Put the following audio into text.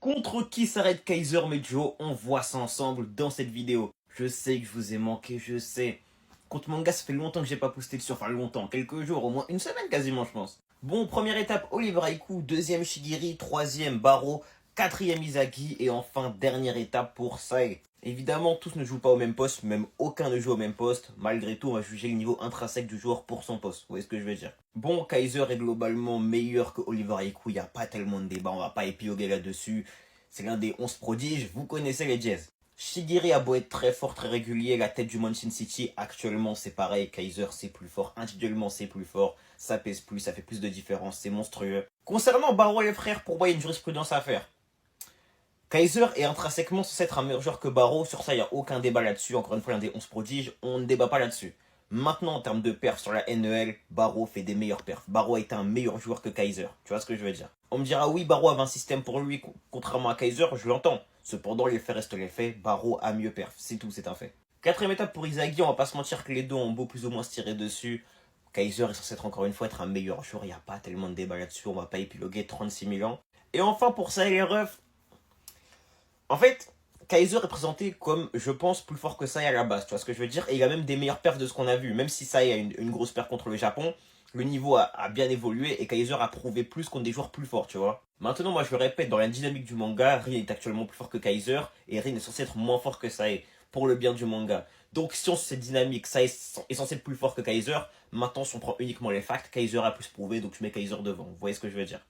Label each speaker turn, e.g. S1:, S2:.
S1: Contre qui s'arrête Kaiser Mejo? On voit ça ensemble dans cette vidéo. Je sais que je vous ai manqué, je sais. Contre Manga, ça fait longtemps que j'ai pas posté dessus. Enfin longtemps, quelques jours, au moins une semaine quasiment je pense. Bon, première étape, Oliver Haiku. Deuxième, Shigiri. Troisième, Baro. Quatrième, Izaki. Et enfin, dernière étape pour Sai. Évidemment, tous ne jouent pas au même poste, même aucun ne joue au même poste. Malgré tout, on va juger le niveau intrinsèque du joueur pour son poste. Vous voyez ce que je veux dire? Bon, Kaiser est globalement meilleur que Oliver Haiku. Il n'y a pas tellement de débat, on va pas épiloguer là-dessus. C'est l'un des 11 prodiges, vous connaissez les Jazz. Shigiri a beau être très fort, très régulier, la tête du Monchin City, actuellement c'est pareil, Kaiser c'est plus fort, individuellement c'est plus fort, ça pèse plus, ça fait plus de différence, c'est monstrueux. Concernant Baro et les frères, pour moi il y a une jurisprudence à faire. Kaiser est intrinsèquement censé être un meilleur joueur que Baro, sur ça il n'y a aucun débat là-dessus, encore une fois l'un des 11 prodiges, on ne débat pas là-dessus. Maintenant en termes de perfs sur la NEL, Baro fait des meilleurs perfs. Baro a été un meilleur joueur que Kaiser, tu vois ce que je veux dire. On me dira oui, Baro avait un système pour lui, contrairement à Kaiser, je l'entends. Cependant les faits restent les faits, Baro a mieux perf, c'est tout, c'est un fait. Quatrième étape pour Izagi, on va pas se mentir que les deux ont beau plus ou moins se tirer dessus. Kaiser est censé être encore une fois être un meilleur joueur, il n'y a pas tellement de débat là-dessus, on va pas épiloguer 36 000 ans. Et enfin pour ça les refs, en fait, Kaiser est présenté comme, je pense, plus fort que Sai à la base, tu vois ce que je veux dire? Et il a même des meilleures perfs de ce qu'on a vu. Même si Sai a une grosse perf contre le Japon, le niveau a bien évolué et Kaiser a prouvé plus contre des joueurs plus forts, tu vois. Maintenant, moi je le répète, dans la dynamique du manga, Rin est actuellement plus fort que Kaiser et Rin est censé être moins fort que Sai, pour le bien du manga. Donc si on se cette dynamique, Sai est censé être plus fort que Kaiser, maintenant si on prend uniquement les facts, Kaiser a plus prouvé, donc je mets Kaiser devant. Vous voyez ce que je veux dire?